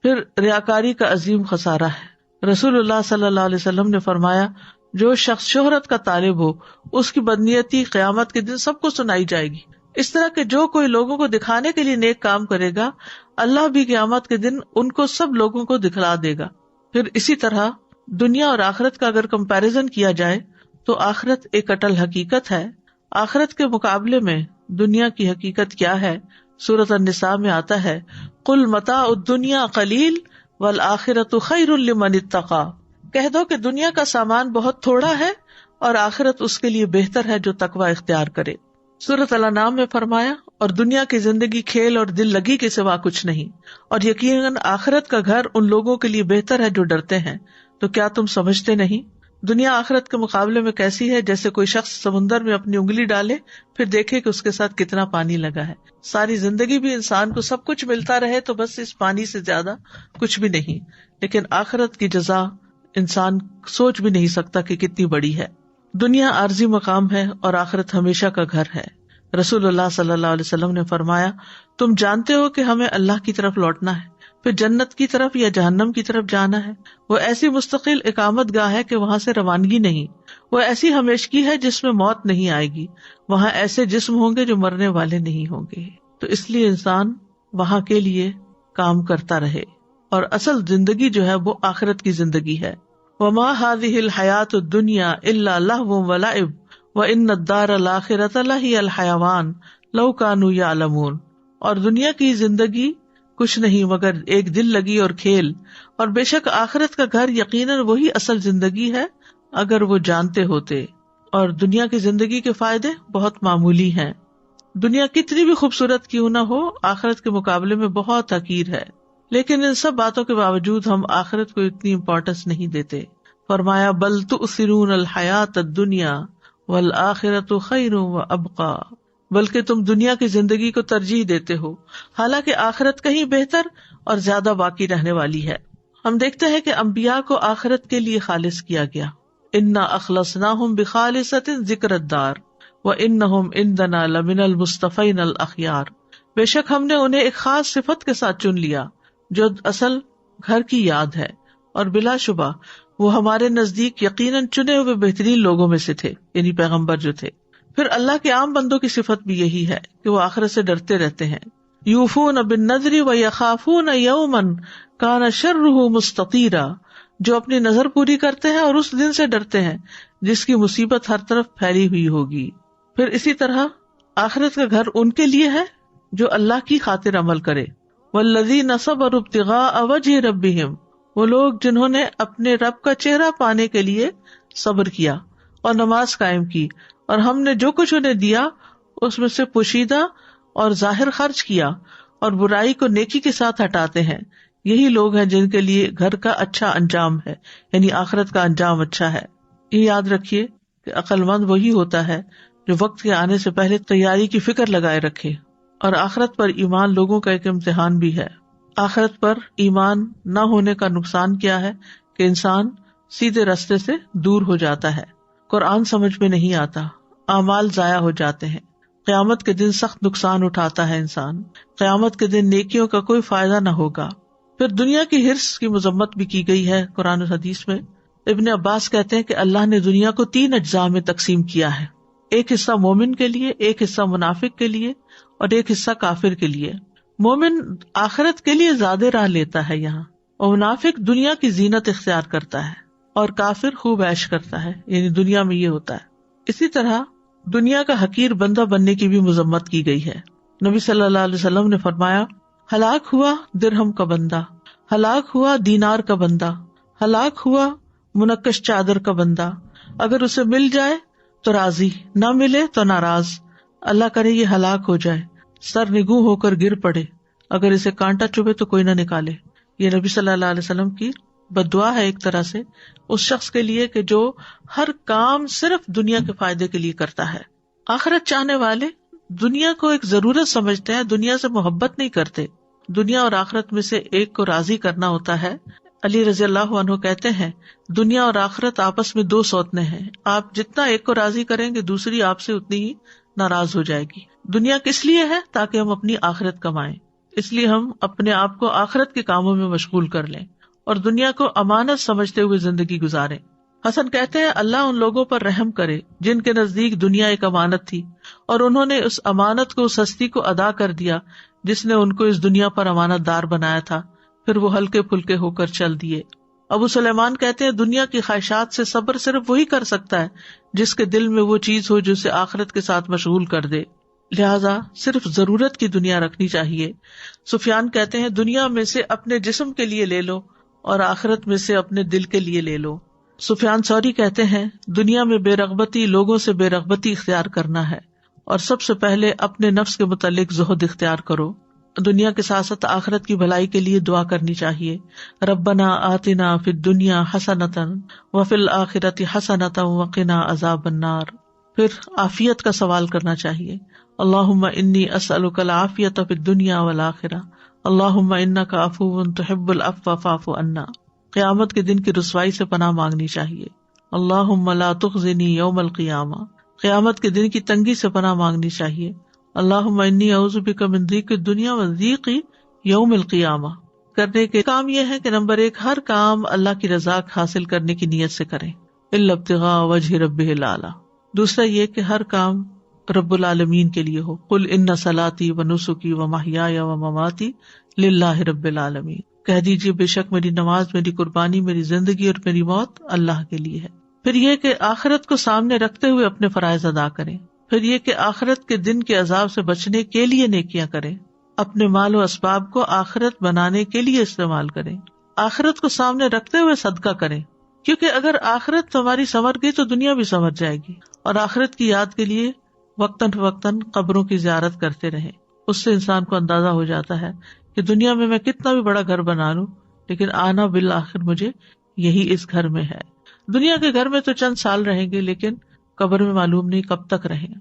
پھر ریاکاری کا عظیم خسارہ ہے. رسول اللہ صلی اللہ علیہ وسلم نے فرمایا جو شخص شہرت کا طالب ہو اس کی بدنیتی قیامت کے دن سب کو سنائی جائے گی. اس طرح کہ جو کوئی لوگوں کو دکھانے کے لیے نیک کام کرے گا، اللہ بھی قیامت کے دن ان کو سب لوگوں کو دکھلا دے گا. پھر اسی طرح دنیا اور آخرت کا اگر کمپیریزن کیا جائے تو آخرت ایک اٹل حقیقت ہے. آخرت کے مقابلے میں دنیا کی حقیقت کیا ہے؟ سورۃ النساء میں آتا ہے قل متاع الدنیا قلیل والآخرۃ خیر لمن اتقی، کہہ دو کہ دنیا کا سامان بہت تھوڑا ہے اور آخرت اس کے لیے بہتر ہے جو تقوی اختیار کرے. سورۃ الانعام میں فرمایا اور دنیا کی زندگی کھیل اور دل لگی کے سوا کچھ نہیں، اور یقیناً آخرت کا گھر ان لوگوں کے لیے بہتر ہے جو ڈرتے ہیں، تو کیا تم سمجھتے نہیں؟ دنیا آخرت کے مقابلے میں کیسی ہے؟ جیسے کوئی شخص سمندر میں اپنی انگلی ڈالے پھر دیکھے کہ اس کے ساتھ کتنا پانی لگا ہے۔ ساری زندگی بھی انسان کو سب کچھ ملتا رہے تو بس اس پانی سے زیادہ کچھ بھی نہیں، لیکن آخرت کی جزا انسان سوچ بھی نہیں سکتا کہ کتنی بڑی ہے۔ دنیا عارضی مقام ہے اور آخرت ہمیشہ کا گھر ہے۔ رسول اللہ صلی اللہ علیہ وسلم نے فرمایا، تم جانتے ہو کہ ہمیں اللہ کی طرف لوٹنا ہے، پھر جنت کی طرف یا جہنم کی طرف جانا ہے۔ وہ ایسی مستقل اقامت گاہ ہے کہ وہاں سے روانگی نہیں، وہ ایسی ہمیشگی ہے جس میں موت نہیں آئے گی، وہاں ایسے جسم ہوں گے جو مرنے والے نہیں ہوں گے۔ تو اس لیے انسان وہاں کے لیے کام کرتا رہے، اور اصل زندگی جو ہے وہ آخرت کی زندگی ہے۔ وما هذه الحیاۃ الدنیا الا لہو ولعب وان الدار الاخرۃ لہی الحیوان لو کانوا یعلمون۔ اور دنیا کی زندگی کچھ نہیں مگر ایک دل لگی اور کھیل، اور بے شک آخرت کا گھر یقیناً وہی اصل زندگی ہے اگر وہ جانتے ہوتے۔ اور دنیا کی زندگی کے فائدے بہت معمولی ہیں، دنیا کتنی بھی خوبصورت کیوں نہ ہو آخرت کے مقابلے میں بہت حقیر ہے، لیکن ان سب باتوں کے باوجود ہم آخرت کو اتنی امپورٹنس نہیں دیتے۔ فرمایا بل تؤثرون الحیات الدنیا والآخرۃ خیر وابقی، بلکہ تم دنیا کی زندگی کو ترجیح دیتے ہو، حالانکہ آخرت کہیں بہتر اور زیادہ باقی رہنے والی ہے۔ ہم دیکھتے ہیں کہ انبیاء کو آخرت کے لیے خالص کیا گیا، انا اخلصناہم بخالصۃ ذکر الدار وانہم عندنا لمن المصطفین الاخیار۔ بے شک ہم نے انہیں ایک خاص صفت کے ساتھ چن لیا جو اصل گھر کی یاد ہے، اور بلا شبہ وہ ہمارے نزدیک یقیناً چنے ہوئے بہترین لوگوں میں سے تھے، یعنی پیغمبر جو تھے۔ پھر اللہ کے عام بندوں کی صفت بھی یہی ہے کہ وہ آخرت سے ڈرتے رہتے ہیں۔ یوفون بالنذر ویخافون یوما کان شرہ مستطیرا، جو اپنی نظر پوری کرتے ہیں اور اس دن سے ڈرتے ہیں جس کی مصیبت ہر طرف پھیلی ہوئی ہوگی۔ پھر اسی طرح آخرت کا گھر ان کے لیے ہے جو اللہ کی خاطر عمل کرے۔ والذین صبروا ابتغاء وجہ ربہم، وہ لوگ جنہوں نے اپنے رب کا چہرہ پانے کے لیے صبر کیا اور نماز قائم کی، اور ہم نے جو کچھ انہیں دیا اس میں سے پوشیدہ اور ظاہر خرچ کیا، اور برائی کو نیکی کے ساتھ ہٹاتے ہیں، یہی لوگ ہیں جن کے لیے گھر کا اچھا انجام ہے، یعنی آخرت کا انجام اچھا ہے۔ یہ یاد رکھیے کہ عقل مند وہی ہوتا ہے جو وقت کے آنے سے پہلے تیاری کی فکر لگائے رکھے، اور آخرت پر ایمان لوگوں کا ایک امتحان بھی ہے۔ آخرت پر ایمان نہ ہونے کا نقصان کیا ہے کہ انسان سیدھے راستے سے دور ہو جاتا ہے، قرآن سمجھ میں نہیں آتا، اعمال ضائع ہو جاتے ہیں، قیامت کے دن سخت نقصان اٹھاتا ہے انسان، قیامت کے دن نیکیوں کا کوئی فائدہ نہ ہوگا۔ پھر دنیا کی حرص کی مذمت بھی کی گئی ہے قرآن و حدیث میں۔ ابن عباس کہتے ہیں کہ اللہ نے دنیا کو 3 اجزاء میں تقسیم کیا ہے، ایک حصہ مومن کے لیے، ایک حصہ منافق کے لیے، اور ایک حصہ کافر کے لیے۔ مومن آخرت کے لیے زیادہ راہ لیتا ہے یہاں، اور منافق دنیا کی زینت اختیار کرتا ہے، اور کافر خوب عیش کرتا ہے، یعنی دنیا میں یہ ہوتا ہے۔ اسی طرح دنیا کا حقیر بندہ بننے کی بھی مذمت کی گئی ہے۔ نبی صلی اللہ علیہ وسلم نے فرمایا، ہلاک ہوا درہم کا بندہ، ہلاک ہوا دینار کا بندہ، ہلاک ہوا منقش چادر کا بندہ، اگر اسے مل جائے تو راضی، نہ ملے تو ناراض، اللہ کرے یہ ہلاک ہو جائے، سر نگوں ہو کر گر پڑے، اگر اسے کانٹا چبھے تو کوئی نہ نکالے۔ یہ نبی صلی اللہ علیہ وسلم کی بد دعا ہے ایک طرح سے اس شخص کے لیے کہ جو ہر کام صرف دنیا کے فائدے کے لیے کرتا ہے۔ آخرت چاہنے والے دنیا کو ایک ضرورت سمجھتے ہیں، دنیا سے محبت نہیں کرتے۔ دنیا اور آخرت میں سے ایک کو راضی کرنا ہوتا ہے۔ علی رضی اللہ عنہ کہتے ہیں، دنیا اور آخرت آپس میں 2 سوتنے ہیں، آپ جتنا ایک کو راضی کریں گے دوسری آپ سے اتنی ہی ناراض ہو جائے گی۔ دنیا کس لیے ہے؟ تاکہ ہم اپنی آخرت کمائیں، اس لیے ہم اپنے آپ کو آخرت کے کاموں میں مشغول کر لیں اور دنیا کو امانت سمجھتے ہوئے زندگی گزاریں۔ حسن کہتے ہیں، اللہ ان لوگوں پر رحم کرے جن کے نزدیک دنیا ایک امانت تھی اور انہوں نے اس امانت کو، اس ہستی کو ادا کر دیا جس نے ان کو اس دنیا پر امانت دار بنایا تھا، پھر وہ ہلکے پھلکے ہو کر چل دیے۔ ابو سلیمان کہتے ہیں، دنیا کی خواہشات سے صبر صرف وہی کر سکتا ہے جس کے دل میں وہ چیز ہو جو اسے آخرت کے ساتھ مشغول کر دے، لہذا صرف ضرورت کی دنیا رکھنی چاہیے۔ سفیان کہتے ہیں، دنیا میں سے اپنے جسم کے لیے لے لو اور آخرت میں سے اپنے دل کے لیے لے لو۔ سفیان ثوری کہتے ہیں، دنیا میں بے رغبتی لوگوں سے بے رغبتی اختیار کرنا ہے، اور سب سے پہلے اپنے نفس کے متعلق زہد اختیار کرو. دنیا کے ساتھ ساتھ آخرت کی بھلائی کے لیے دعا کرنی چاہیے. ربنا آتنا فی الدنیا حسنۃ وفی الآخرۃ حسنۃ وقنا عذاب النار. پھر عافیت کا سوال کرنا چاہیے. اللہم انی اسألک العافیۃ فی الدنیا والآخرہ اللہم انک عفو تحب العفو فاعف عنا. قیامت کے دن کی رسوائی سے پناہ مانگنی چاہیے. اللہم لا تخزنی یوم القیامہ. قیامت کے دن کی تنگی سے پناہ مانگنی چاہیے. اللہم انی اعوذ بک من ضیق الدنیا وضیق یوم القیامہ. کرنے کے کام یہ ہے کہ نمبر 1 ہر کام اللہ کی رضا حاصل کرنے کی نیت سے کریں الا ابتغاء وجہ ربہ الاعلی. دوسرا یہ کہ ہر کام رب العالمین کے لیے ہو. قل ان صلاتی و نسکی و محیای و مماتی للہ رب العالمین. کہہ دیجیے بے شک میری نماز، میری قربانی، میری زندگی اور میری موت اللہ کے لیے ہے. پھر یہ کہ آخرت کو سامنے رکھتے ہوئے اپنے فرائض ادا کریں. پھر یہ کہ آخرت کے دن کے عذاب سے بچنے کے لیے نیکیاں کریں. اپنے مال و اسباب کو آخرت بنانے کے لیے استعمال کریں. آخرت کو سامنے رکھتے ہوئے صدقہ کریں، کیونکہ اگر آخرت ہماری سنور گئی تو دنیا بھی سنور جائے گی. اور آخرت کی یاد کے لیے وقتاً فوقتاً قبروں کی زیارت کرتے رہیں. اس سے انسان کو اندازہ ہو جاتا ہے کہ دنیا میں کتنا بھی بڑا گھر بنا لوں لیکن آنا بالآخر مجھے یہی اس گھر میں ہے. دنیا کے گھر میں تو چند سال رہیں گے لیکن قبر میں معلوم نہیں کب تک رہیں.